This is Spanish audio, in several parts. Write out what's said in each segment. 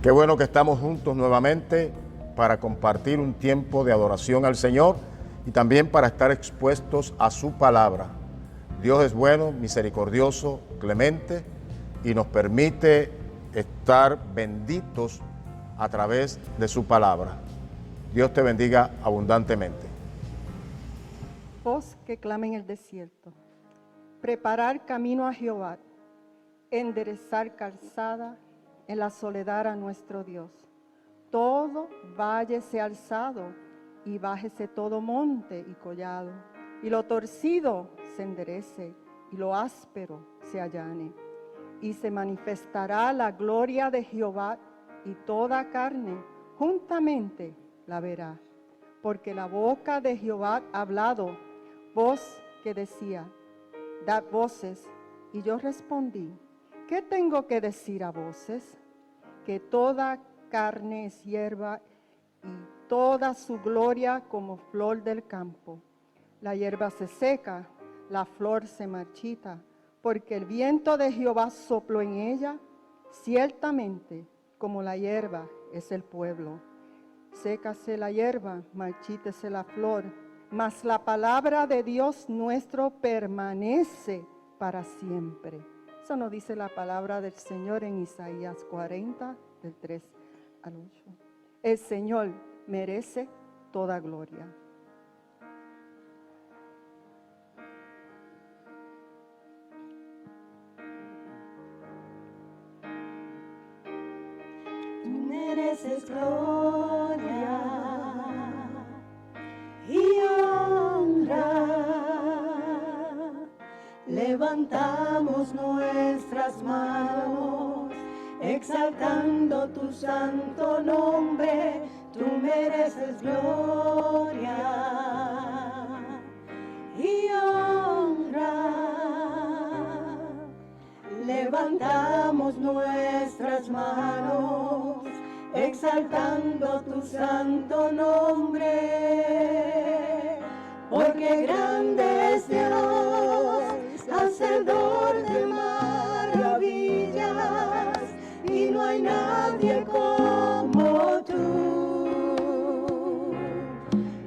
Qué bueno que estamos juntos nuevamente para compartir un tiempo de adoración al Señor y también para estar expuestos a su palabra. Dios es bueno, misericordioso, clemente y nos permite estar benditos a través de su palabra. Dios te bendiga abundantemente. Voz que clama en el desierto. Preparar camino a Jehová, enderezar calzada en la soledad a nuestro Dios. Todo valle sea alzado y bájese todo monte y collado, y lo torcido se enderece y lo áspero se allane. Y se manifestará la gloria de Jehová, y toda carne juntamente la verá. Porque la boca de Jehová ha hablado, voz que decía, dad voces. Y yo respondí, ¿qué tengo que decir a voces? Que toda carne es hierba y toda su gloria como flor del campo. La hierba se seca, la flor se marchita, porque el viento de Jehová sopló en ella. Ciertamente, como la hierba es el pueblo. Sécase la hierba, marchítese la flor, mas la palabra de Dios nuestro permanece para siempre. Eso nos dice la palabra del Señor en Isaías 40, del 3 al 8. El Señor merece toda gloria. Tú mereces gloria y honra. Levantamos nuestras manos, exaltando tu santo nombre. Tú mereces gloria y honra. Levantamos nuestras manos, exaltando tu santo nombre, porque grande es Dios, hacedor de maravillas, y no hay nadie como tú.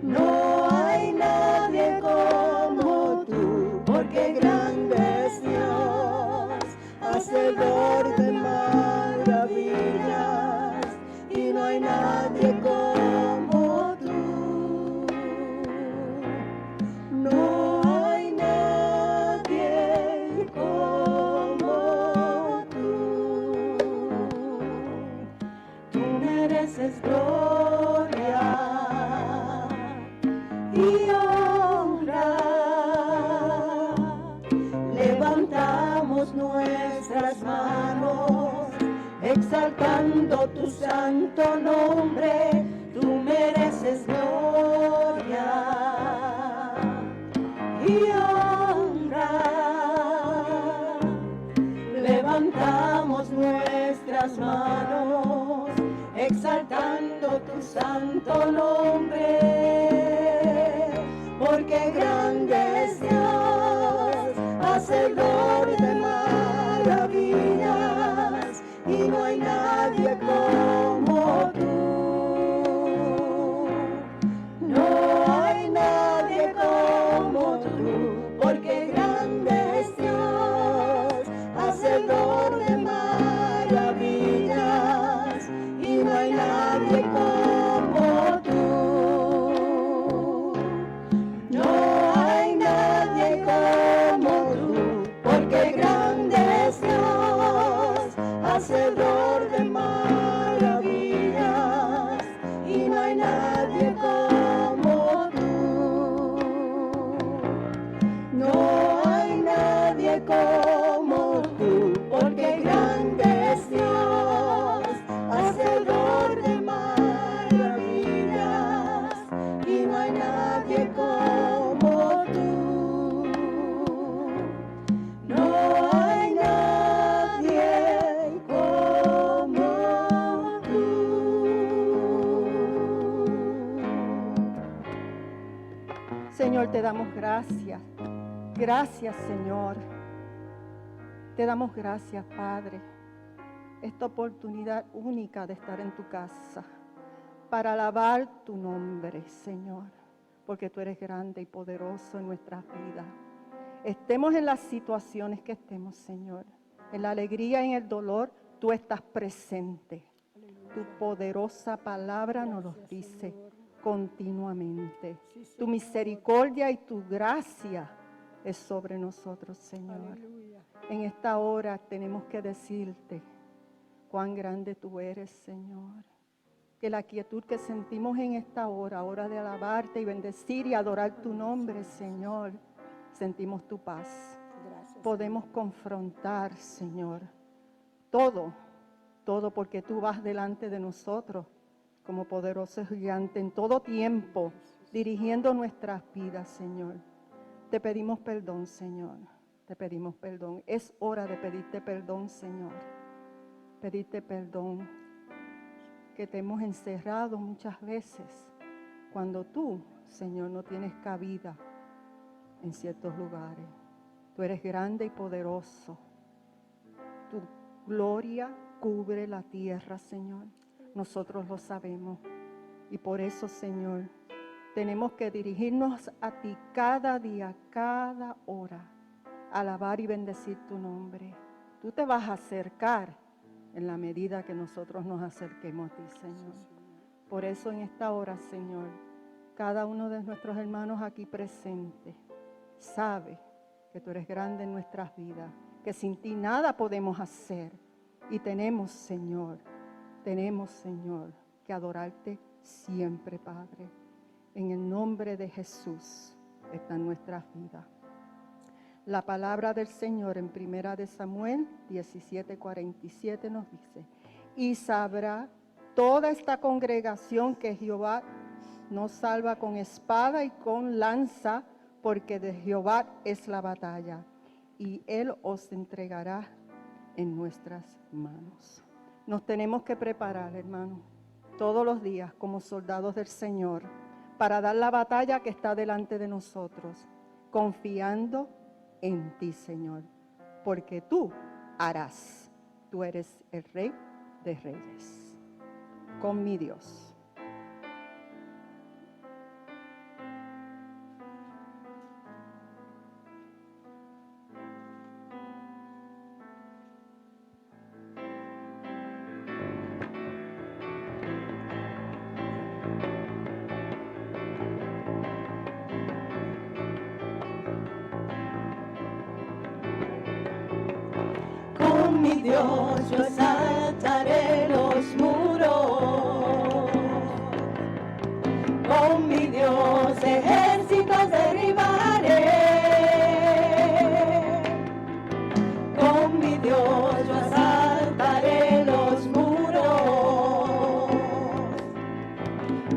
No hay nadie como tú, porque grande es Dios, hacedor de maravillas, y no hay nadie como tú. No hay nadie como tú. Tú mereces gloria y honra. Levantamos nuestras manos, exaltando tu santo nombre. Tú mereces gloria y honra. Levantamos nuestras manos, exaltando tu santo nombre, porque grande es Dios, hacedor de maravillas, y no hay nadie como tú. No hay nadie como tú, porque grande es Dios, hacedor de maravillas, y no hay nadie como tú. No hay nadie como tú, porque grande es Dios, hacedor de maravillas, y no hay nadie como tú. No hay nadie como tú, porque grande es Dios, hacedor de maravillas, y no hay nadie como tú. No hay nadie como tú. Señor, te damos gracias. Gracias, Señor. Te damos gracias, Padre, esta oportunidad única de estar en tu casa para alabar tu nombre, Señor, porque tú eres grande y poderoso en nuestras vidas. Estemos en las situaciones que estemos, Señor, en la alegría y en el dolor, tú estás presente. Tu poderosa palabra nos lo dice continuamente. Tu misericordia y tu gracia es sobre nosotros, Señor. En esta hora tenemos que decirte cuán grande tú eres, Señor. Que la quietud que sentimos en esta hora, hora de alabarte y bendecir y adorar tu nombre, Señor, sentimos tu paz. Podemos confrontar, Señor, todo porque tú vas delante de nosotros como poderoso gigante en todo tiempo, dirigiendo nuestras vidas, Señor. Te pedimos perdón, Señor. Te pedimos perdón. Es hora de pedirte perdón, Señor. Pedirte perdón que te hemos encerrado muchas veces cuando tú, Señor, no tienes cabida en ciertos lugares. Tú eres grande y poderoso. Tu gloria cubre la tierra, Señor. Nosotros lo sabemos. Y por eso, Señor, tenemos que dirigirnos a ti cada día, cada hora, alabar y bendecir tu nombre. Tú te vas a acercar en la medida que nosotros nos acerquemos a ti, Señor. Por eso en esta hora, Señor, cada uno de nuestros hermanos aquí presentes sabe que tú eres grande en nuestras vidas, que sin ti nada podemos hacer. Y tenemos, Señor, que adorarte siempre, Padre. En el nombre de Jesús está en nuestras vidas. La palabra del Señor en 1 de Samuel 17:47 nos dice: y sabrá toda esta congregación que Jehová nos salva con espada y con lanza, porque de Jehová es la batalla, y Él os entregará en nuestras manos. Nos tenemos que preparar, hermanos, todos los días como soldados del Señor, para dar la batalla que está delante de nosotros, confiando en ti, Señor, porque tú harás. Tú eres el Rey de Reyes. Con mi Dios. Con mi Dios yo saltaré los muros, con mi Dios ejércitos derribaré, con mi Dios yo saltaré los muros,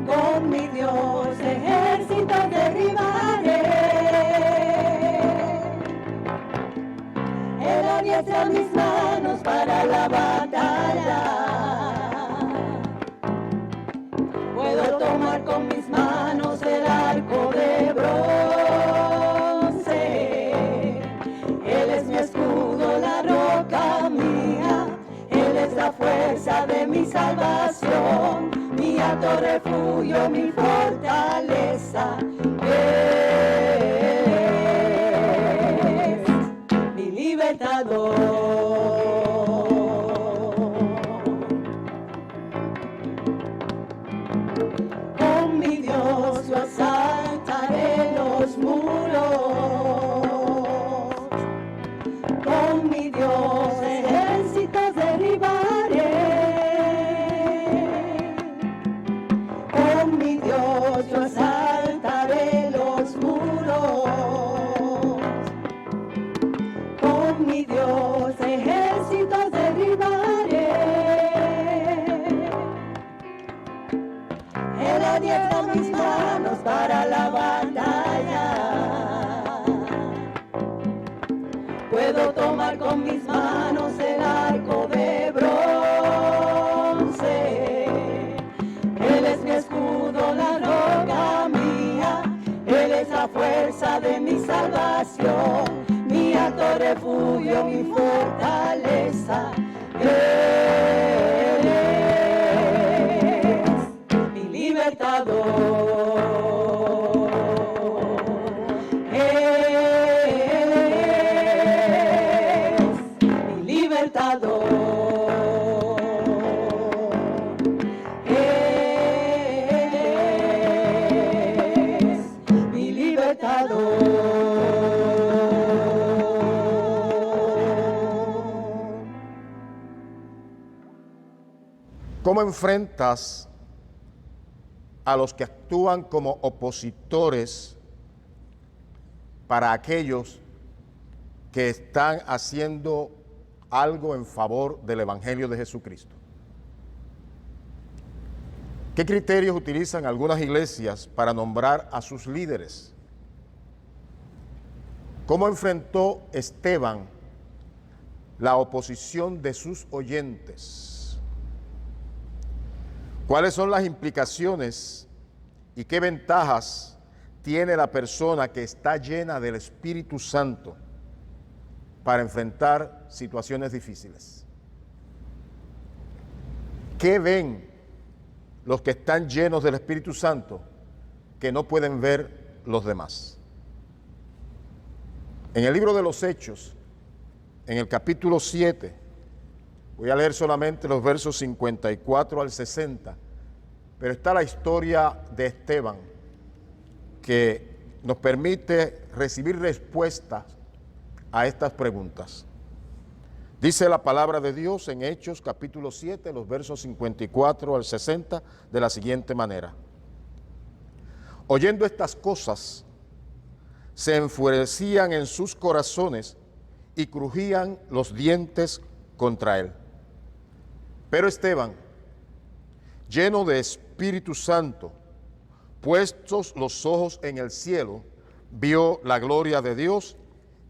con mi Dios ejércitos derribaré. Él adiestra mis manos para la batalla. Puedo tomar con mis manos el arco de bronce. Él es mi escudo, la roca mía. Él es la fuerza de mi salvación, mi alto refugio, mi fortaleza. Con mi Dios yo saltaré los muros, con mi Dios ejércitos derribaré, con mi Dios yo saltaré los muros, con mi Dios ejércitos derribaré. Él adiestra mis manos para la batalla. Puedo tomar con mis manos el arco de bronce. Él es mi escudo, la roca mía. Él es la fuerza de mi salvación, mi alto refugio, mi fortaleza. libertador. Él es mi libertador. ¿Cómo enfrentas a los que actúan como opositores para aquellos que están haciendo algo en favor del Evangelio de Jesucristo? ¿Qué criterios utilizan algunas iglesias para nombrar a sus líderes? ¿Cómo enfrentó Esteban la oposición de sus oyentes? ¿Cuáles son las implicaciones y qué ventajas tiene la persona que está llena del Espíritu Santo para enfrentar situaciones difíciles? ¿Qué ven los que están llenos del Espíritu Santo que no pueden ver los demás? En el libro de los Hechos, en el capítulo 7, voy a leer solamente los versos 54 al 60, pero está la historia de Esteban que nos permite recibir respuestas a estas preguntas. Dice la palabra de Dios en Hechos capítulo 7, los versos 54 al 60, de la siguiente manera. Oyendo estas cosas, se enfurecían en sus corazones y crujían los dientes contra él. Pero Esteban, lleno de Espíritu Santo, puestos los ojos en el cielo, vio la gloria de Dios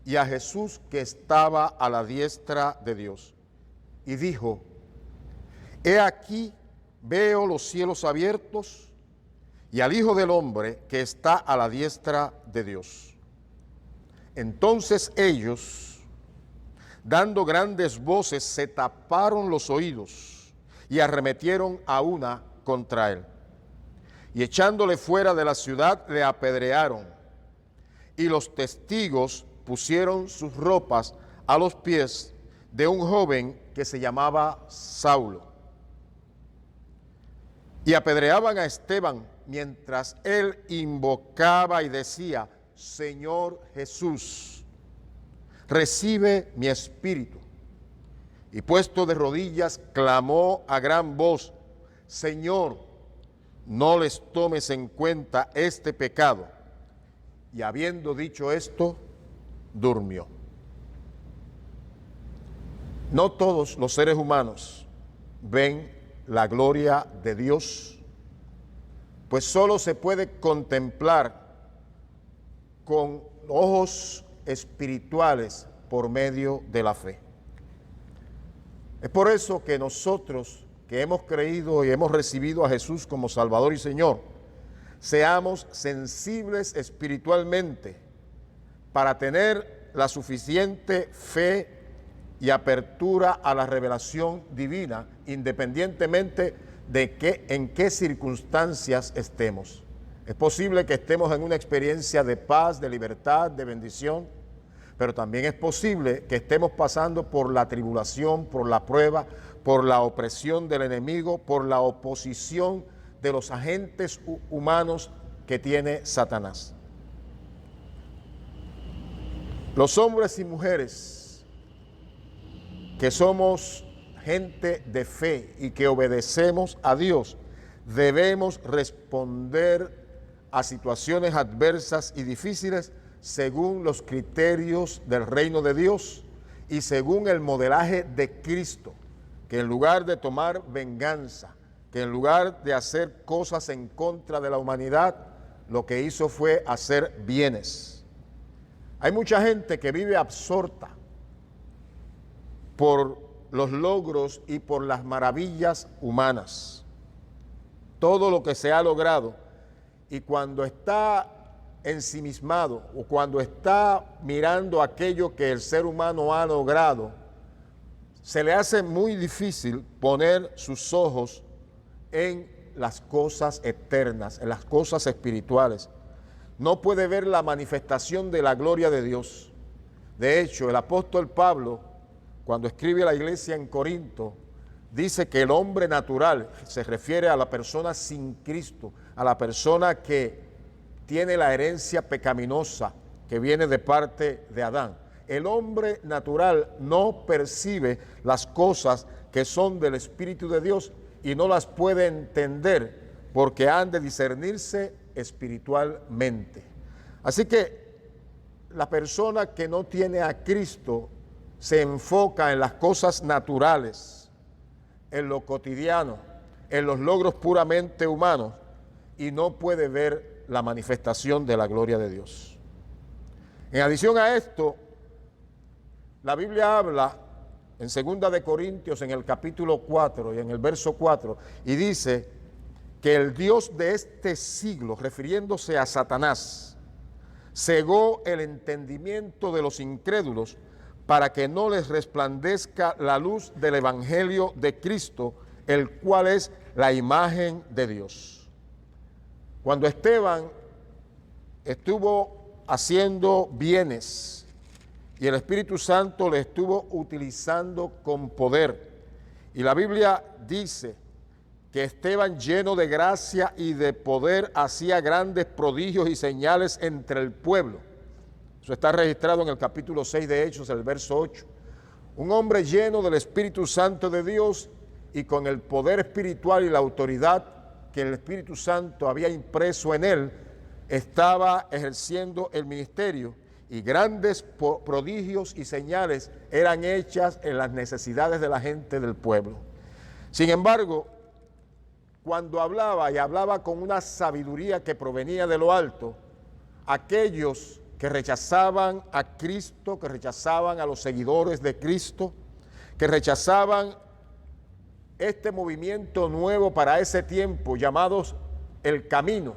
y a Jesús que estaba a la diestra de Dios. Y dijo, he aquí, veo los cielos abiertos y al Hijo del Hombre que está a la diestra de Dios. Entonces ellos, dando grandes voces, se taparon los oídos y arremetieron a una contra él. Y echándole fuera de la ciudad, le apedrearon. Y los testigos pusieron sus ropas a los pies de un joven que se llamaba Saulo. Y apedreaban a Esteban mientras él invocaba y decía, Señor Jesús, recibe mi espíritu. Y puesto de rodillas, clamó a gran voz, Señor, no les tomes en cuenta este pecado. Y habiendo dicho esto, durmió. No todos los seres humanos ven la gloria de Dios, pues solo se puede contemplar con ojos espirituales por medio de la fe. Es por eso que nosotros que hemos creído y hemos recibido a Jesús como Salvador y Señor, seamos sensibles espiritualmente para tener la suficiente fe y apertura a la revelación divina, independientemente de en qué circunstancias estemos. Es posible que estemos en una experiencia de paz, de libertad, de bendición, pero también es posible que estemos pasando por la tribulación, por la prueba, por la opresión del enemigo, por la oposición de los agentes humanos que tiene Satanás. Los hombres y mujeres que somos gente de fe y que obedecemos a Dios, debemos responder a situaciones adversas y difíciles según los criterios del reino de Dios y según el modelaje de Cristo, que en lugar de tomar venganza, que en lugar de hacer cosas en contra de la humanidad, lo que hizo fue hacer bienes. Hay mucha gente que vive absorta por los logros y por las maravillas humanas, todo lo que se ha logrado, y cuando está ensimismado o cuando está mirando aquello que el ser humano ha logrado, se le hace muy difícil poner sus ojos en las cosas eternas, en las cosas espirituales. No puede ver la manifestación de la gloria de Dios. De hecho, el apóstol Pablo, cuando escribe a la iglesia en Corinto, dice que el hombre natural se refiere a la persona sin Cristo, a la persona que tiene la herencia pecaminosa que viene de parte de Adán. El hombre natural no percibe las cosas que son del Espíritu de Dios y no las puede entender porque han de discernirse espiritualmente. Así que la persona que no tiene a Cristo se enfoca en las cosas naturales, en lo cotidiano, en los logros puramente humanos y no puede ver la manifestación de la gloria de Dios. En adición a esto, la Biblia habla en 2 de Corintios, en el capítulo 4 y en el verso 4, y dice que el Dios de este siglo, refiriéndose a Satanás, cegó el entendimiento de los incrédulos para que no les resplandezca la luz del Evangelio de Cristo, el cual es la imagen de Dios. Cuando Esteban estuvo haciendo bienes y el Espíritu Santo le estuvo utilizando con poder, y la Biblia dice que Esteban, lleno de gracia y de poder, hacía grandes prodigios y señales entre el pueblo. Eso está registrado en el capítulo 6 de Hechos, el verso 8. Un hombre lleno del Espíritu Santo de Dios y con el poder espiritual y la autoridad que el Espíritu Santo había impreso en él, estaba ejerciendo el ministerio y grandes prodigios y señales eran hechas en las necesidades de la gente del pueblo. Sin embargo, cuando hablaba y hablaba con una sabiduría que provenía de lo alto, aquellos que rechazaban a Cristo, que rechazaban a los seguidores de Cristo, que rechazaban este movimiento nuevo para ese tiempo llamados el camino,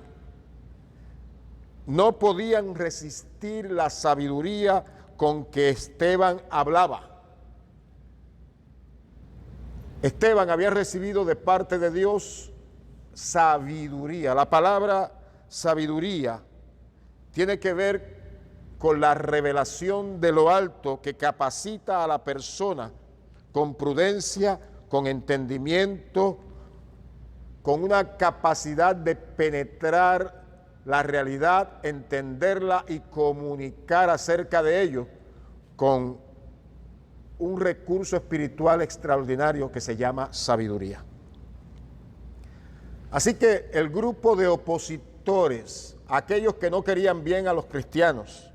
no podían resistir la sabiduría con que Esteban hablaba. Esteban había recibido de parte de Dios sabiduría. La palabra sabiduría tiene que ver con la revelación de lo alto que capacita a la persona con prudencia, con entendimiento, con una capacidad de penetrar la realidad, entenderla y comunicar acerca de ello con un recurso espiritual extraordinario que se llama sabiduría. Así que el grupo de opositores, aquellos que no querían bien a los cristianos,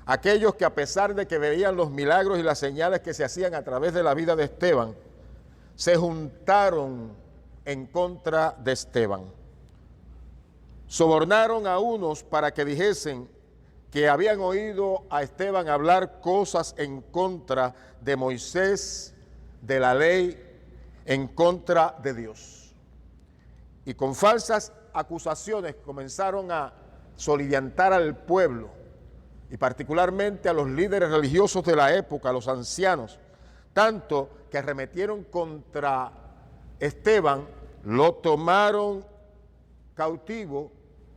aquellos que a pesar de que veían los milagros y las señales que se hacían a través de la vida de Esteban, se juntaron en contra de Esteban. Sobornaron a unos para que dijesen que habían oído a Esteban hablar cosas en contra de Moisés, de la ley, en contra de Dios. Y con falsas acusaciones comenzaron a soliviantar al pueblo, y particularmente a los líderes religiosos de la época, a los ancianos, tanto que arremetieron contra Esteban, lo tomaron cautivo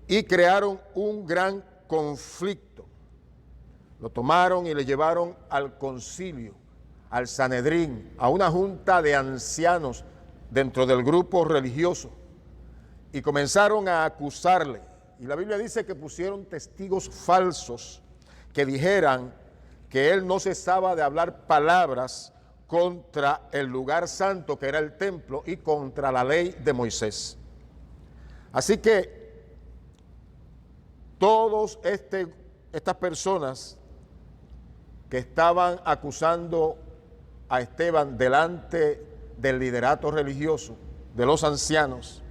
y crearon un gran conflicto. Lo tomaron y le llevaron al concilio, al Sanedrín, a una junta de ancianos dentro del grupo religioso, y comenzaron a acusarle. Y la Biblia dice que pusieron testigos falsos que dijeran que él no cesaba de hablar palabras contra el lugar santo que era el templo y contra la ley de Moisés. Así que todas estas personas que estaban acusando a Esteban delante del liderato religioso, de los ancianos,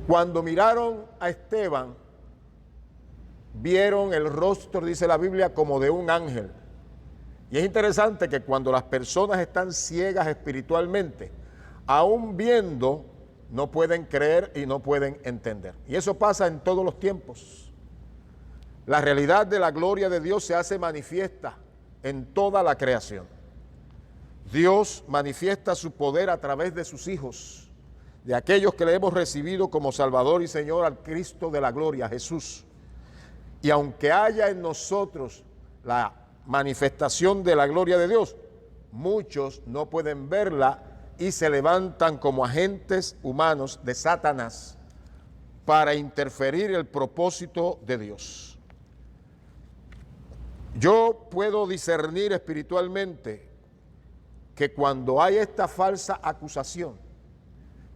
cuando miraron a Esteban, vieron el rostro, dice la Biblia, como de un ángel. Y es interesante que cuando las personas están ciegas espiritualmente, aún viendo, no pueden creer y no pueden entender. Y eso pasa en todos los tiempos. La realidad de la gloria de Dios se hace manifiesta en toda la creación. Dios manifiesta su poder a través de sus hijos, de aquellos que le hemos recibido como Salvador y Señor al Cristo de la gloria, Jesús. Y aunque haya en nosotros la manifestación de la gloria de Dios, muchos no pueden verla y se levantan como agentes humanos de Satanás para interferir el propósito de Dios. Yo puedo discernir espiritualmente que cuando hay esta falsa acusación,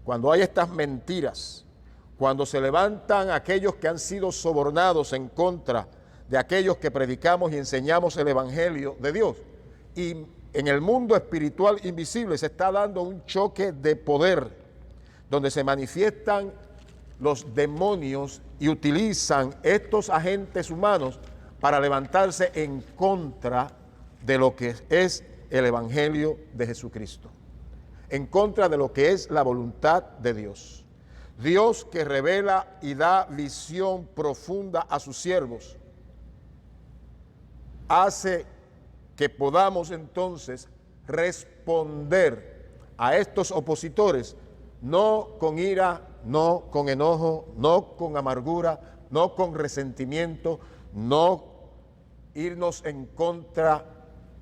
cuando hay estas mentiras, cuando se levantan aquellos que han sido sobornados en contra de aquellos que predicamos y enseñamos el Evangelio de Dios, y en el mundo espiritual invisible se está dando un choque de poder, donde se manifiestan los demonios y utilizan estos agentes humanos para levantarse en contra de lo que es el Evangelio de Jesucristo, en contra de lo que es la voluntad de Dios. Dios que revela y da visión profunda a sus siervos, hace que podamos entonces responder a estos opositores, no con ira, no con enojo, no con amargura, no con resentimiento, no irnos en contra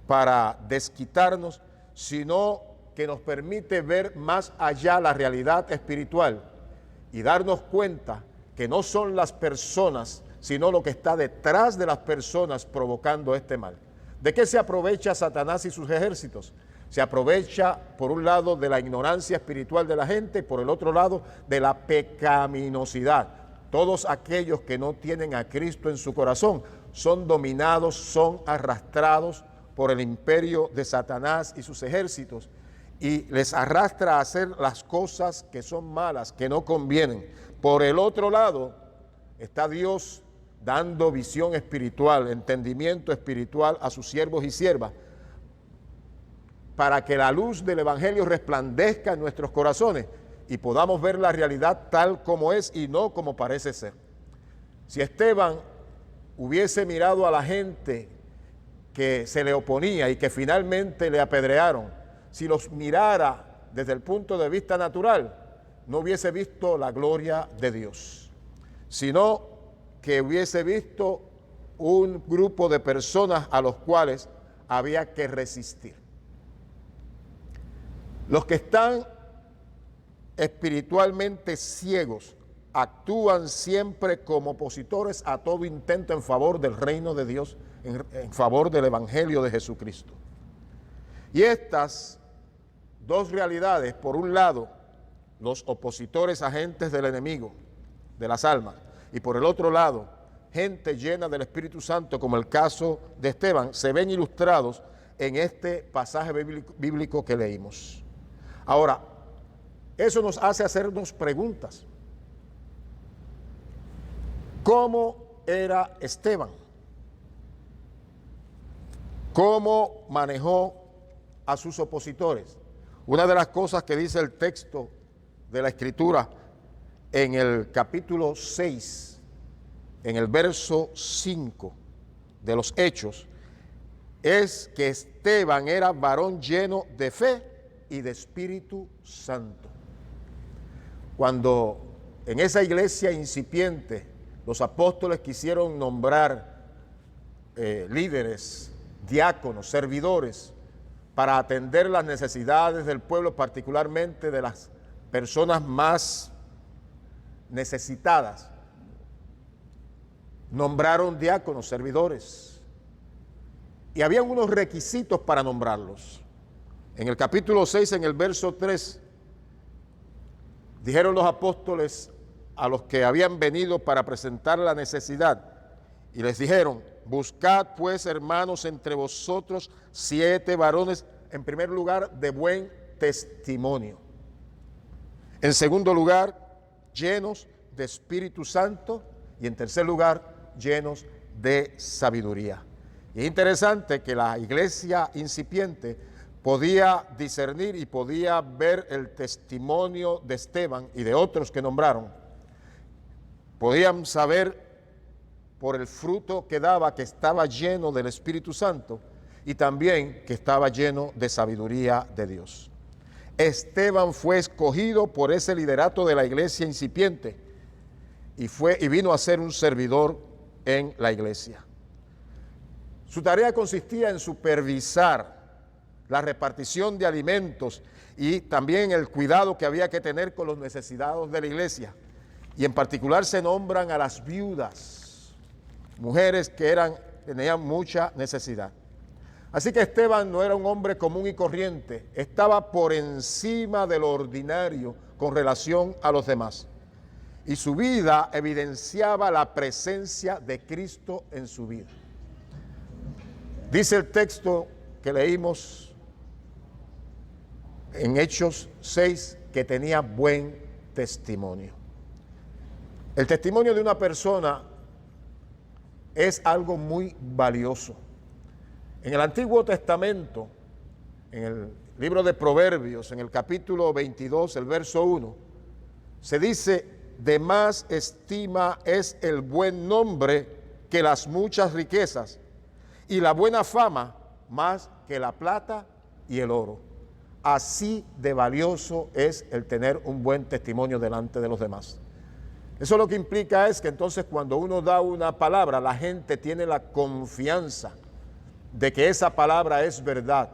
para desquitarnos, sino que nos permite ver más allá la realidad espiritual y darnos cuenta que no son las personas, sino lo que está detrás de las personas provocando este mal. ¿De qué se aprovecha Satanás y sus ejércitos? Se aprovecha, por un lado, de la ignorancia espiritual de la gente y por el otro lado, de la pecaminosidad. Todos aquellos que no tienen a Cristo en su corazón son dominados, son arrastrados por el imperio de Satanás y sus ejércitos, y les arrastra a hacer las cosas que son malas, que no convienen. Por el otro lado, está Dios dando visión espiritual, entendimiento espiritual a sus siervos y siervas, para que la luz del Evangelio resplandezca en nuestros corazones y podamos ver la realidad tal como es y no como parece ser. Si Esteban hubiese mirado a la gente que se le oponía y que finalmente le apedrearon, si los mirara desde el punto de vista natural, no hubiese visto la gloria de Dios, sino que hubiese visto un grupo de personas a los cuales había que resistir. Los que están espiritualmente ciegos actúan siempre como opositores a todo intento en favor del reino de Dios, en favor del Evangelio de Jesucristo. Y estas dos realidades, por un lado, los opositores agentes del enemigo, de las almas, y por el otro lado, gente llena del Espíritu Santo, como el caso de Esteban, se ven ilustrados en este pasaje bíblico que leímos. Ahora, eso nos hace hacernos preguntas. ¿Cómo era Esteban? ¿Cómo manejó a sus opositores? Una de las cosas que dice el texto de la Escritura en el capítulo 6, en el verso 5 de los Hechos, es que Esteban era varón lleno de fe y de Espíritu Santo. Cuando en esa iglesia incipiente los apóstoles quisieron nombrar líderes, diáconos, servidores, para atender las necesidades del pueblo, particularmente de las personas más necesitadas, nombraron diáconos, servidores, y habían unos requisitos para nombrarlos. En el capítulo 6, en el verso 3, dijeron los apóstoles a los que habían venido para presentar la necesidad, y les dijeron: buscad pues, hermanos, entre vosotros 7 varones, en primer lugar, de buen testimonio. En segundo lugar, llenos de Espíritu Santo. Y en tercer lugar, llenos de sabiduría. Y es interesante que la iglesia incipiente podía discernir y podía ver el testimonio de Esteban y de otros que nombraron. Podían saber por el fruto que daba que estaba lleno del Espíritu Santo y también que estaba lleno de sabiduría de Dios. Esteban fue escogido por ese liderato de la iglesia incipiente y vino a ser un servidor en la iglesia. Su tarea consistía en supervisar la repartición de alimentos y también el cuidado que había que tener con los necesitados de la iglesia. Y en particular se nombran a las viudas, mujeres que tenían mucha necesidad. Así que Esteban no era un hombre común y corriente, estaba por encima de lo ordinario con relación a los demás. Y su vida evidenciaba la presencia de Cristo en su vida. Dice el texto que leímos en Hechos 6 que tenía buen testimonio. El testimonio de una persona es algo muy valioso. En el Antiguo Testamento, en el libro de Proverbios, en el capítulo 22, el verso 1, se dice: de más estima es el buen nombre que las muchas riquezas, y la buena fama más que la plata y el oro. Así de valioso es el tener un buen testimonio delante de los demás. Eso lo que implica es que entonces cuando uno da una palabra, la gente tiene la confianza de que esa palabra es verdad,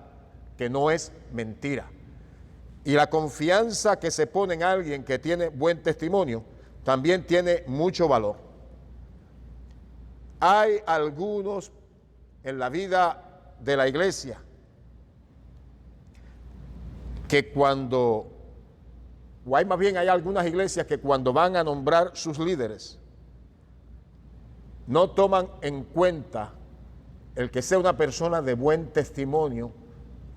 que no es mentira. Y la confianza que se pone en alguien que tiene buen testimonio también tiene mucho valor. Hay algunos en la vida de la iglesia que hay algunas iglesias que cuando van a nombrar sus líderes, no toman en cuenta el que sea una persona de buen testimonio,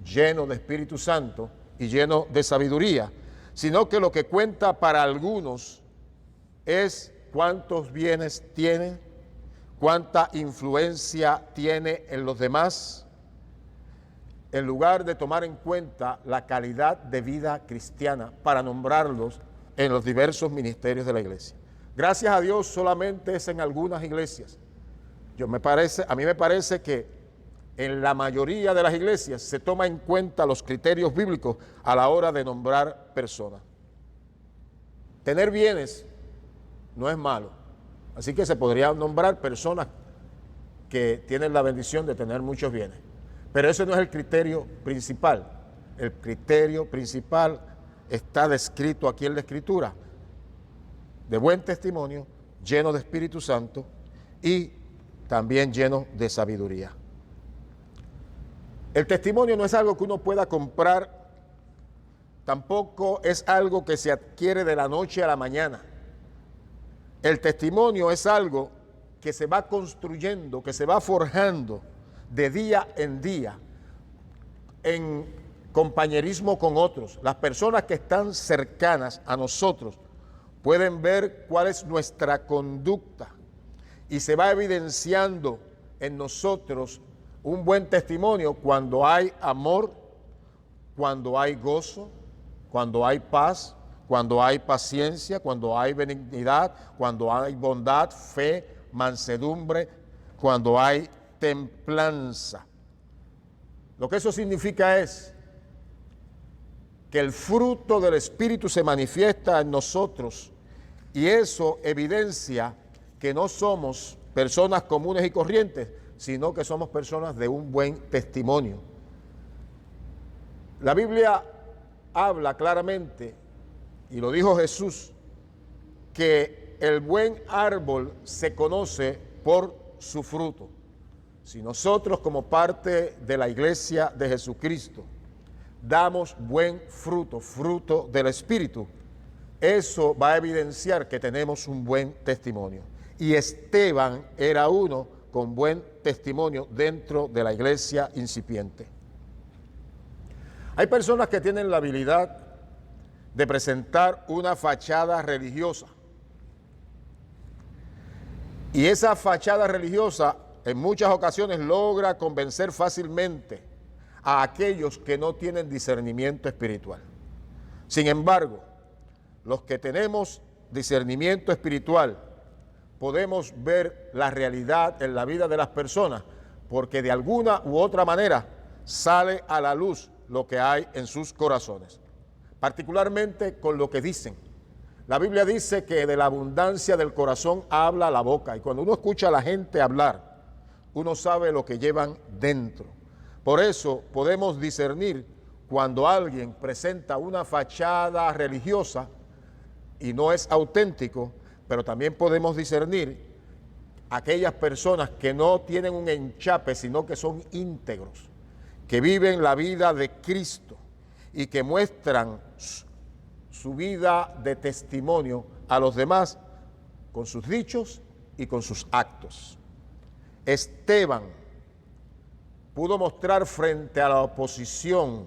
lleno de Espíritu Santo y lleno de sabiduría, sino que lo que cuenta para algunos es cuántos bienes tiene, cuánta influencia tiene en los demás, en lugar de tomar en cuenta la calidad de vida cristiana para nombrarlos en los diversos ministerios de la iglesia. Gracias a Dios solamente es en algunas iglesias. A mí me parece que en la mayoría de las iglesias se toma en cuenta los criterios bíblicos a la hora de nombrar personas. Tener bienes no es malo, así que se podría nombrar personas que tienen la bendición de tener muchos bienes. Pero ese no es el criterio principal. El criterio principal está descrito aquí en la Escritura: de buen testimonio, lleno de Espíritu Santo y también lleno de sabiduría. El testimonio no es algo que uno pueda comprar, tampoco es algo que se adquiere de la noche a la mañana. El testimonio es algo que se va construyendo, que se va forjando de día en día, en compañerismo con otros. Las personas que están cercanas a nosotros pueden ver cuál es nuestra conducta y se va evidenciando en nosotros un buen testimonio cuando hay amor, cuando hay gozo, cuando hay paz, cuando hay paciencia, cuando hay benignidad, cuando hay bondad, fe, mansedumbre, cuando hay templanza. Lo que eso significa es que el fruto del Espíritu se manifiesta en nosotros y eso evidencia que no somos personas comunes y corrientes, sino que somos personas de un buen testimonio. La Biblia habla claramente, y lo dijo Jesús, que el buen árbol se conoce por su fruto. Si nosotros como parte de la iglesia de Jesucristo damos buen fruto, fruto del Espíritu, eso va a evidenciar que tenemos un buen testimonio. Y Esteban era uno con buen testimonio dentro de la iglesia incipiente. Hay personas que tienen la habilidad de presentar una fachada religiosa. Y esa fachada religiosa en muchas ocasiones logra convencer fácilmente a aquellos que no tienen discernimiento espiritual. Sin embargo, los que tenemos discernimiento espiritual podemos ver la realidad en la vida de las personas, porque de alguna u otra manera sale a la luz lo que hay en sus corazones, particularmente con lo que dicen. La Biblia dice que de la abundancia del corazón habla la boca, y cuando uno escucha a la gente hablar, uno sabe lo que llevan dentro. Por eso podemos discernir cuando alguien presenta una fachada religiosa y no es auténtico, pero también podemos discernir aquellas personas que no tienen un enchape, sino que son íntegros, que viven la vida de Cristo y que muestran su vida de testimonio a los demás con sus dichos y con sus actos. Esteban pudo mostrar frente a la oposición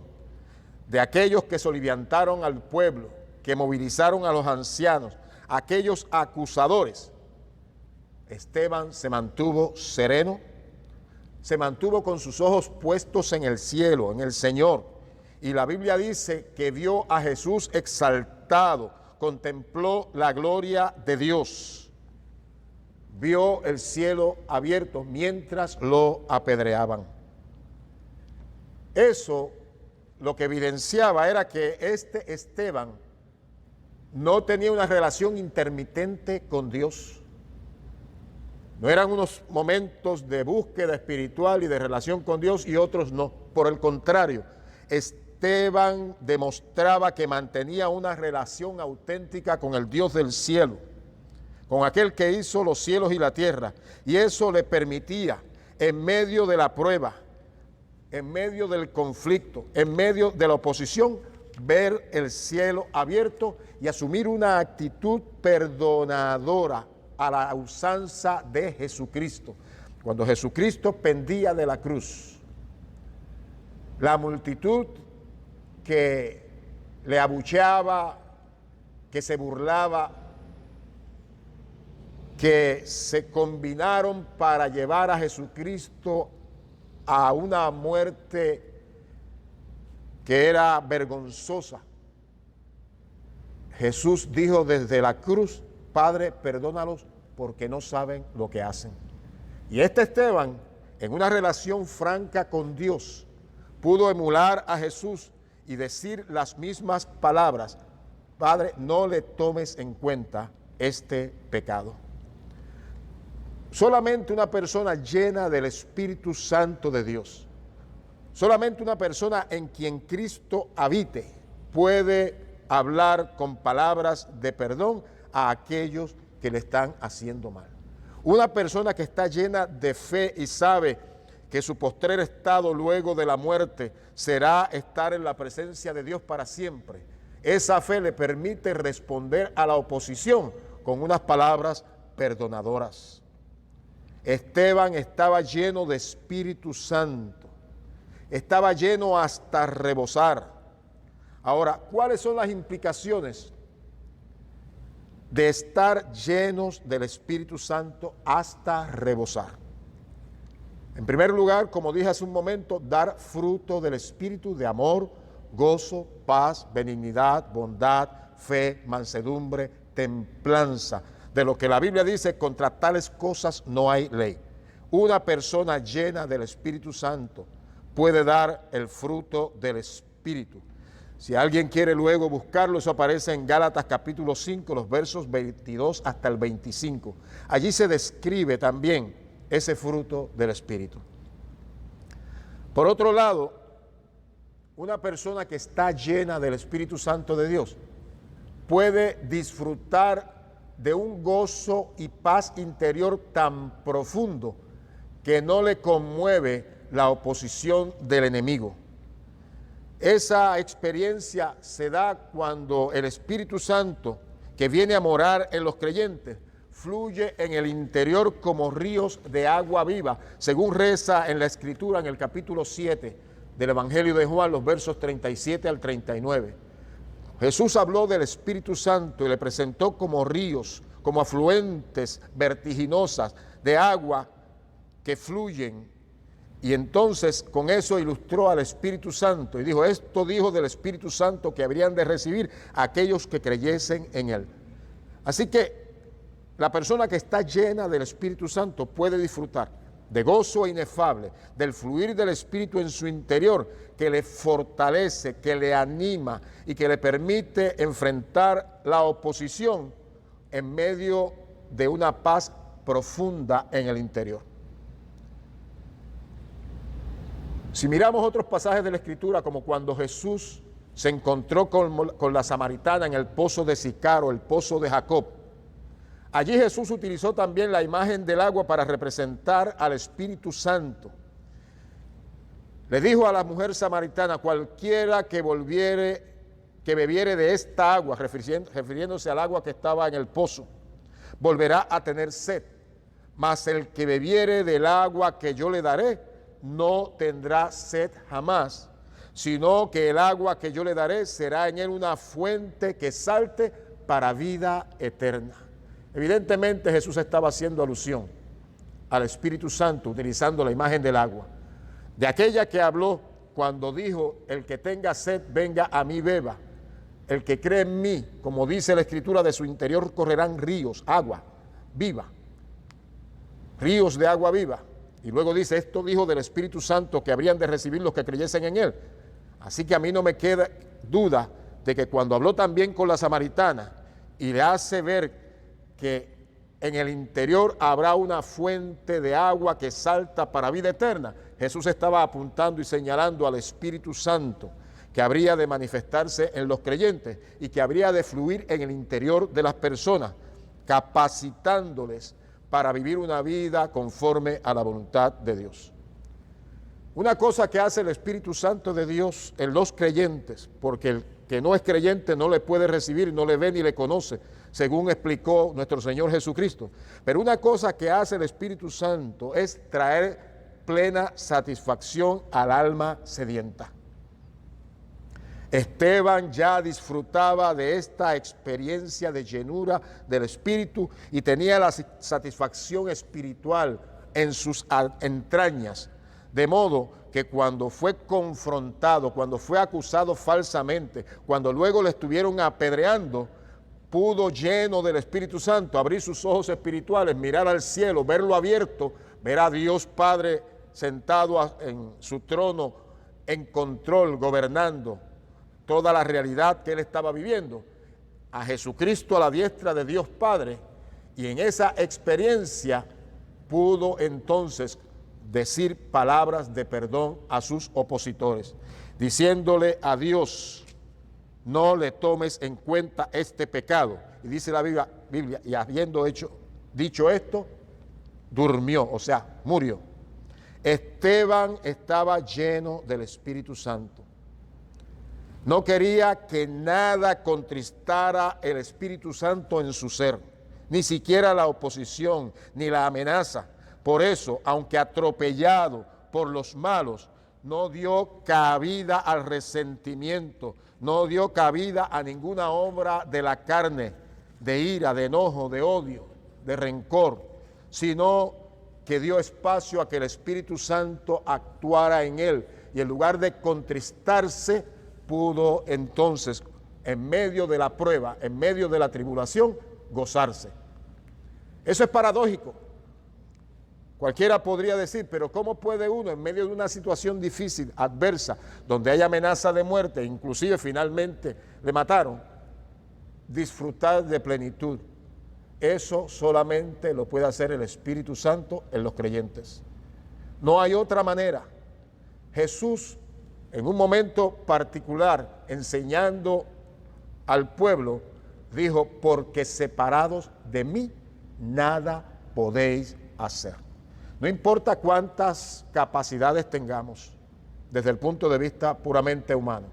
de aquellos que soliviantaron al pueblo, que movilizaron a los ancianos, aquellos acusadores. Esteban se mantuvo sereno, se mantuvo con sus ojos puestos en el cielo, en el Señor. Y la Biblia dice que vio a Jesús exaltado, contempló la gloria de Dios, vio el cielo abierto mientras lo apedreaban. Eso lo que evidenciaba era que este Esteban no tenía una relación intermitente con Dios. No eran unos momentos de búsqueda espiritual y de relación con Dios y otros no. Por el contrario, Esteban demostraba que mantenía una relación auténtica con el Dios del cielo, con aquel que hizo los cielos y la tierra. Y eso le permitía, en medio de la prueba, en medio del conflicto, en medio de la oposición, ver el cielo abierto y asumir una actitud perdonadora a la usanza de Jesucristo. Cuando Jesucristo pendía de la cruz, la multitud que le abucheaba, que se burlaba, que se combinaron para llevar a Jesucristo a una muerte que era vergonzosa. Jesús dijo desde la cruz: Padre, perdónalos porque no saben lo que hacen. Y este Esteban, en una relación franca con Dios, pudo emular a Jesús y decir las mismas palabras: Padre, no le tomes en cuenta este pecado. Solamente una persona llena del Espíritu Santo de Dios, solamente una persona en quien Cristo habite, puede hablar con palabras de perdón a aquellos que le están haciendo mal. Una persona que está llena de fe y sabe que su postrer estado luego de la muerte será estar en la presencia de Dios para siempre. Esa fe le permite responder a la oposición con unas palabras perdonadoras. Esteban estaba lleno de Espíritu Santo, estaba lleno hasta rebosar. Ahora, ¿cuáles son las implicaciones de estar llenos del Espíritu Santo hasta rebosar? En primer lugar, como dije hace un momento, dar fruto del Espíritu de amor, gozo, paz, benignidad, bondad, fe, mansedumbre, templanza. De lo que la Biblia dice: contra tales cosas no hay ley. Una persona llena del Espíritu Santo puede dar el fruto del Espíritu. Si alguien quiere luego buscarlo, eso aparece en Gálatas capítulo 5, los versos 22 hasta el 25. Allí se describe también ese fruto del Espíritu. Por otro lado, una persona que está llena del Espíritu Santo de Dios puede disfrutar de un gozo y paz interior tan profundo que no le conmueve la oposición del enemigo. Esa experiencia se da cuando el Espíritu Santo, que viene a morar en los creyentes, fluye en el interior como ríos de agua viva, según reza en la Escritura en el capítulo 7 del Evangelio de Juan, los versos 37 al 39. Jesús habló del Espíritu Santo y le presentó como ríos, como afluentes vertiginosas de agua que fluyen. Y entonces con eso ilustró al Espíritu Santo y dijo: esto dijo del Espíritu Santo que habrían de recibir aquellos que creyesen en Él. Así que la persona que está llena del Espíritu Santo puede disfrutar de gozo inefable, del fluir del Espíritu en su interior, que le fortalece, que le anima y que le permite enfrentar la oposición en medio de una paz profunda en el interior. Si miramos otros pasajes de la Escritura, como cuando Jesús se encontró con la samaritana en el pozo de Sicar o el pozo de Jacob, allí Jesús utilizó también la imagen del agua para representar al Espíritu Santo. Le dijo a la mujer samaritana: cualquiera que bebiere de esta agua, refiriéndose al agua que estaba en el pozo, volverá a tener sed, mas el que bebiere del agua que yo le daré, no tendrá sed jamás, sino que el agua que yo le daré será en él una fuente que salte para vida eterna. Evidentemente Jesús estaba haciendo alusión al Espíritu Santo, utilizando la imagen del agua, de aquella que habló cuando dijo: el que tenga sed, venga a mí, beba. El que cree en mí, como dice la Escritura, de su interior correrán ríos, agua viva, ríos de agua viva. Y luego dice: esto dijo del Espíritu Santo que habrían de recibir los que creyesen en él. Así que a mí no me queda duda de que cuando habló también con la samaritana y le hace ver que en el interior habrá una fuente de agua que salta para vida eterna, Jesús estaba apuntando y señalando al Espíritu Santo que habría de manifestarse en los creyentes y que habría de fluir en el interior de las personas, capacitándoles para vivir una vida conforme a la voluntad de Dios. Una cosa que hace el Espíritu Santo de Dios en los creyentes, porque el que no es creyente no le puede recibir, no le ve ni le conoce, según explicó nuestro Señor Jesucristo. Pero una cosa que hace el Espíritu Santo es traer plena satisfacción al alma sedienta. Esteban ya disfrutaba de esta experiencia de llenura del Espíritu y tenía la satisfacción espiritual en sus entrañas, de modo que cuando fue confrontado, cuando fue acusado falsamente, cuando luego le estuvieron apedreando, pudo, lleno del Espíritu Santo, abrir sus ojos espirituales, mirar al cielo, verlo abierto, ver a Dios Padre sentado en su trono, en control, gobernando toda la realidad que él estaba viviendo, a Jesucristo a la diestra de Dios Padre, y en esa experiencia pudo entonces decir palabras de perdón a sus opositores, diciéndole a Dios: no le tomes en cuenta este pecado. Y dice la Biblia, y habiendo dicho esto, durmió, o sea, murió. Esteban estaba lleno del Espíritu Santo. No quería que nada contristara el Espíritu Santo en su ser, ni siquiera la oposición, ni la amenaza. Por eso, aunque atropellado por los malos, no dio cabida al resentimiento, no dio cabida a ninguna obra de la carne, de ira, de enojo, de odio, de rencor, sino que dio espacio a que el Espíritu Santo actuara en él, y en lugar de contristarse, pudo entonces, en medio de la prueba, en medio de la tribulación, gozarse. Eso es paradójico. Cualquiera podría decir: pero ¿cómo puede uno, en medio de una situación difícil, adversa, donde hay amenaza de muerte, inclusive finalmente le mataron, disfrutar de plenitud? Eso solamente lo puede hacer el Espíritu Santo en los creyentes. No hay otra manera. Jesús, en un momento particular, enseñando al pueblo, dijo: porque separados de mí, nada podéis hacer. No importa cuántas capacidades tengamos desde el punto de vista puramente humano,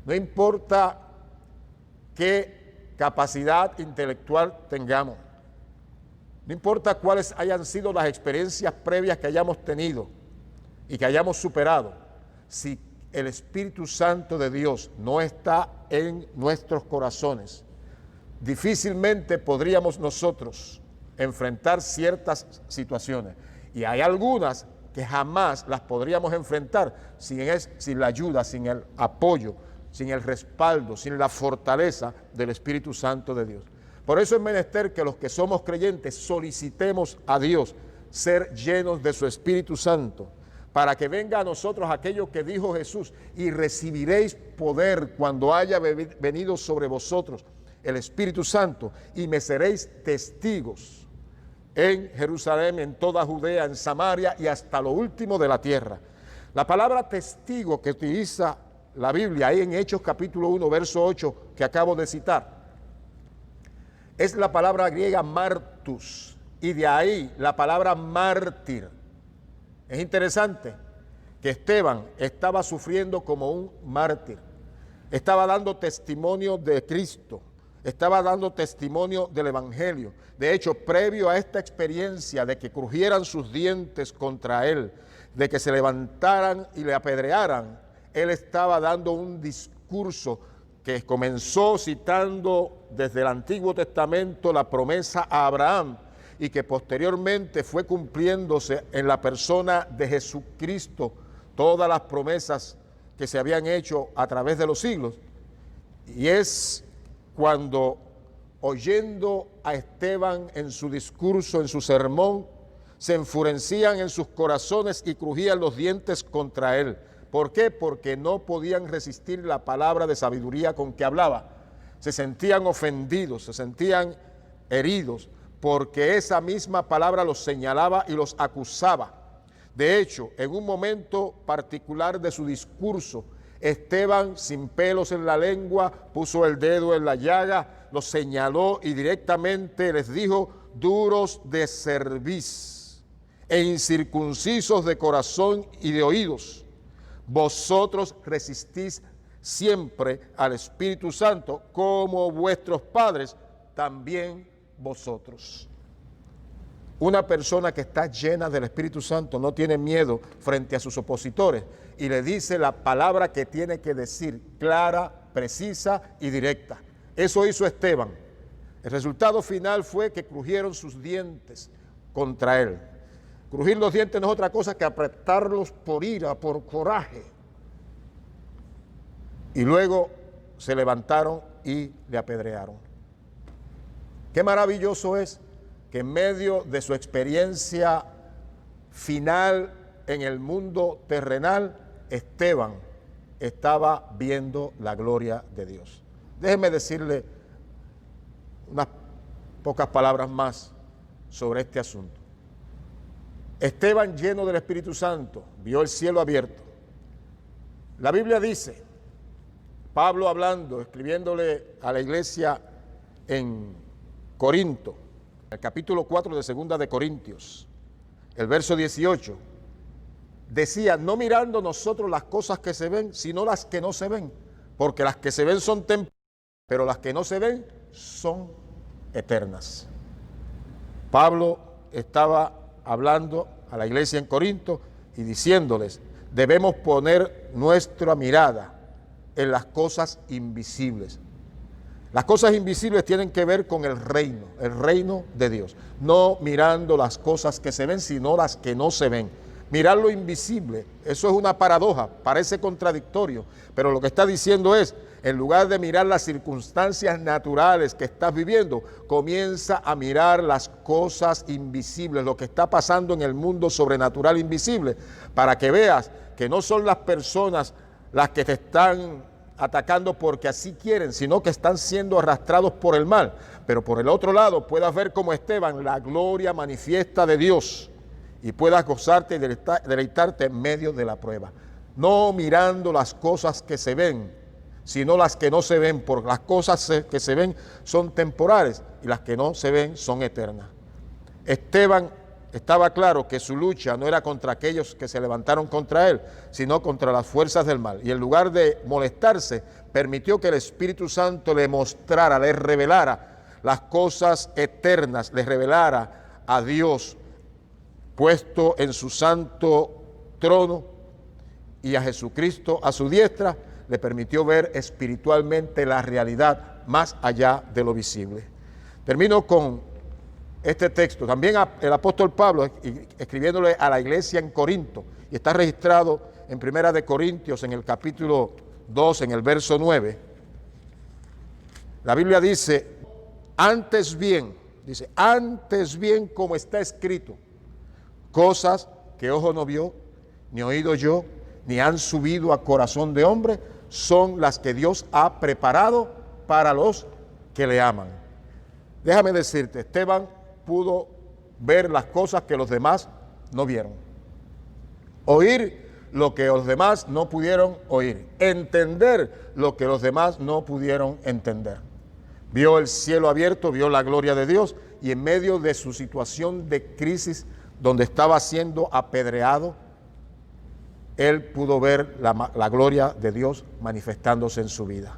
no importa qué capacidad intelectual tengamos, no importa cuáles hayan sido las experiencias previas que hayamos tenido y que hayamos superado, si el Espíritu Santo de Dios no está en nuestros corazones, difícilmente podríamos nosotros enfrentar ciertas situaciones. Y hay algunas que jamás las podríamos enfrentar sin la ayuda, sin el apoyo, sin el respaldo, sin la fortaleza del Espíritu Santo de Dios. Por eso es menester que los que somos creyentes solicitemos a Dios ser llenos de su Espíritu Santo, para que venga a nosotros aquello que dijo Jesús: y recibiréis poder cuando haya venido sobre vosotros el Espíritu Santo, y me seréis testigos en Jerusalén, en toda Judea, en Samaria y hasta lo último de la tierra. La palabra testigo que utiliza la Biblia ahí en Hechos capítulo 1, verso 8, que acabo de citar, es la palabra griega martus, y de ahí la palabra mártir. Es interesante que Esteban estaba sufriendo como un mártir, estaba dando testimonio de Cristo, estaba dando testimonio del Evangelio. De hecho, previo a esta experiencia de que crujieran sus dientes contra él, de que se levantaran y le apedrearan, él estaba dando un discurso que comenzó citando desde el Antiguo Testamento la promesa a Abraham y que posteriormente fue cumpliéndose en la persona de Jesucristo, todas las promesas que se habían hecho a través de los siglos. Y es cuando, oyendo a Esteban en su discurso, en su sermón, se enfurecían en sus corazones y crujían los dientes contra él. ¿Por qué? Porque no podían resistir la palabra de sabiduría con que hablaba. Se sentían ofendidos, se sentían heridos, porque esa misma palabra los señalaba y los acusaba. De hecho, en un momento particular de su discurso, Esteban, sin pelos en la lengua, puso el dedo en la llaga, los señaló y directamente les dijo: duros de cerviz e incircuncisos de corazón y de oídos, vosotros resistís siempre al Espíritu Santo, como vuestros padres, también vosotros. Una persona que está llena del Espíritu Santo no tiene miedo frente a sus opositores y le dice la palabra que tiene que decir, clara, precisa y directa. Eso hizo Esteban. El resultado final fue que crujieron sus dientes contra él. Crujir los dientes no es otra cosa que apretarlos por ira, por coraje. Y luego se levantaron y le apedrearon. Qué maravilloso es que en medio de su experiencia final en el mundo terrenal, Esteban estaba viendo la gloria de Dios. Déjeme decirle unas pocas palabras más sobre este asunto. Esteban, lleno del Espíritu Santo, vio el cielo abierto. La Biblia dice, Pablo hablando, escribiéndole a la iglesia en Corinto, el capítulo 4 de Segunda de Corintios, el verso 18, decía, no mirando nosotros las cosas que se ven, sino las que no se ven, porque las que se ven son temporales, pero las que no se ven son eternas. Pablo estaba hablando a la iglesia en Corinto y diciéndoles, debemos poner nuestra mirada en las cosas invisibles. Las cosas invisibles tienen que ver con el reino de Dios. No mirando las cosas que se ven, sino las que no se ven. Mirar lo invisible, eso es una paradoja, parece contradictorio, pero lo que está diciendo es, en lugar de mirar las circunstancias naturales que estás viviendo, comienza a mirar las cosas invisibles, lo que está pasando en el mundo sobrenatural invisible, para que veas que no son las personas las que te están atacando porque así quieren, sino que están siendo arrastrados por el mal. Pero por el otro lado puedas ver como Esteban la gloria manifiesta de Dios y puedas gozarte y deleitarte en medio de la prueba. No mirando las cosas que se ven, sino las que no se ven, porque las cosas que se ven son temporales y las que no se ven son eternas. Esteban estaba claro que su lucha no era contra aquellos que se levantaron contra él, sino contra las fuerzas del mal. Y en lugar de molestarse, permitió que el Espíritu Santo le mostrara, le revelara las cosas eternas, le revelara a Dios puesto en su santo trono y a Jesucristo a su diestra, le permitió ver espiritualmente la realidad más allá de lo visible. Termino con este texto, también el apóstol Pablo escribiéndole a la iglesia en Corinto, y está registrado en Primera de Corintios en el capítulo 2, en el verso 9. La Biblia dice, antes bien como está escrito, cosas que ojo no vio, ni oído oyó, ni han subido a corazón de hombre, son las que Dios ha preparado para los que le aman. Déjame decirte, Esteban pudo ver las cosas que los demás no vieron, oír lo que los demás no pudieron oír, entender lo que los demás no pudieron entender. Vio el cielo abierto, vio la gloria de Dios, y en medio de su situación de crisis, donde estaba siendo apedreado, él pudo ver la gloria de Dios manifestándose en su vida.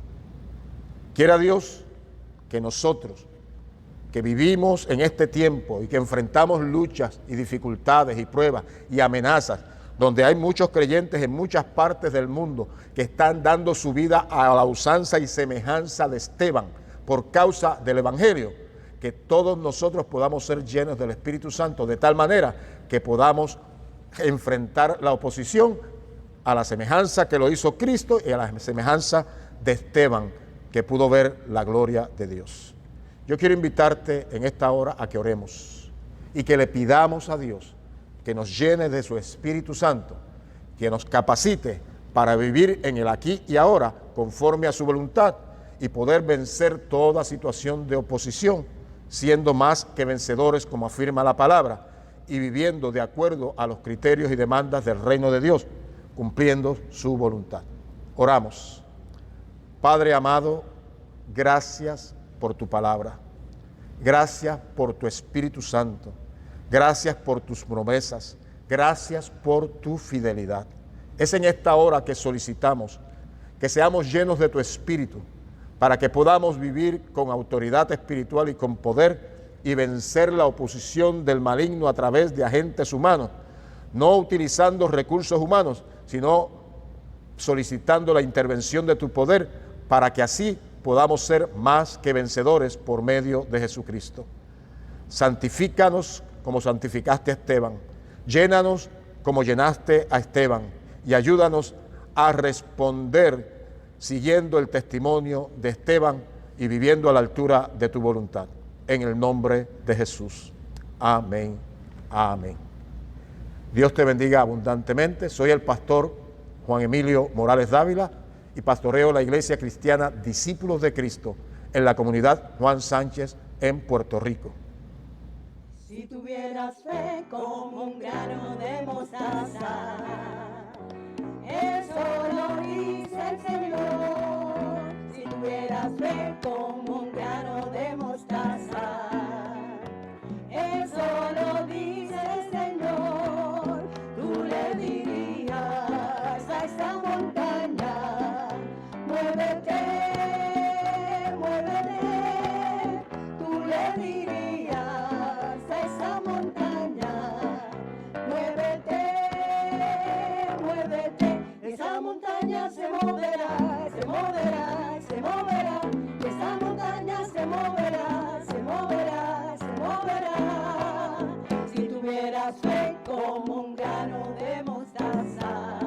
Quiera Dios que nosotros, que vivimos en este tiempo y que enfrentamos luchas y dificultades y pruebas y amenazas, donde hay muchos creyentes en muchas partes del mundo que están dando su vida a la usanza y semejanza de Esteban por causa del Evangelio, que todos nosotros podamos ser llenos del Espíritu Santo de tal manera que podamos enfrentar la oposición a la semejanza que lo hizo Cristo y a la semejanza de Esteban, que pudo ver la gloria de Dios. Yo quiero invitarte en esta hora a que oremos y que le pidamos a Dios que nos llene de su Espíritu Santo, que nos capacite para vivir en el aquí y ahora conforme a su voluntad y poder vencer toda situación de oposición, siendo más que vencedores, como afirma la palabra, y viviendo de acuerdo a los criterios y demandas del reino de Dios, cumpliendo su voluntad. Oramos. Padre amado, gracias por tu palabra, gracias por tu Espíritu Santo, gracias por tus promesas, gracias por tu fidelidad. Es en esta hora que solicitamos que seamos llenos de tu Espíritu, para que podamos vivir con autoridad espiritual y con poder y vencer la oposición del maligno a través de agentes humanos, no utilizando recursos humanos, sino solicitando la intervención de tu poder para que así podamos ser más que vencedores por medio de Jesucristo. Santifícanos como santificaste a Esteban, llénanos como llenaste a Esteban y ayúdanos a responder siguiendo el testimonio de Esteban y viviendo a la altura de tu voluntad. En el nombre de Jesús. Amén. Amén. Dios te bendiga abundantemente. Soy el pastor Juan Emilio Morales Dávila y pastoreo la Iglesia Cristiana Discípulos de Cristo en la comunidad Juan Sánchez en Puerto Rico. Si tuvieras fe como un grano de mostaza, eso lo dice el Señor. Si tuvieras fe como un grano de mostaza, eso lo dice el Señor. Tú le dirías a esta montaña, muévete, muévete. Tú le dirías a esta montaña, muévete, muévete. Esa montaña se moverá, se moverá, se moverá. Esa montaña se moverá, se moverá, se moverá. Si tuvieras fe como un grano de mostaza,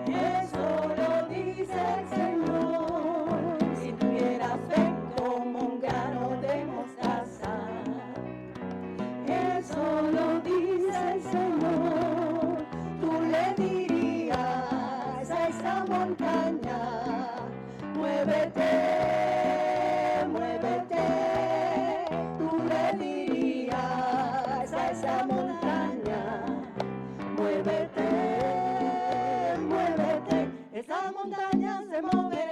eso lo dice el Señor. Si tuvieras fe como un grano de mostaza, eso lo dice el Señor. Tú le dirías a esa montaña, muévete, muévete. Tú le dirías a esa montaña, muévete, muévete. Esa montaña se mueve.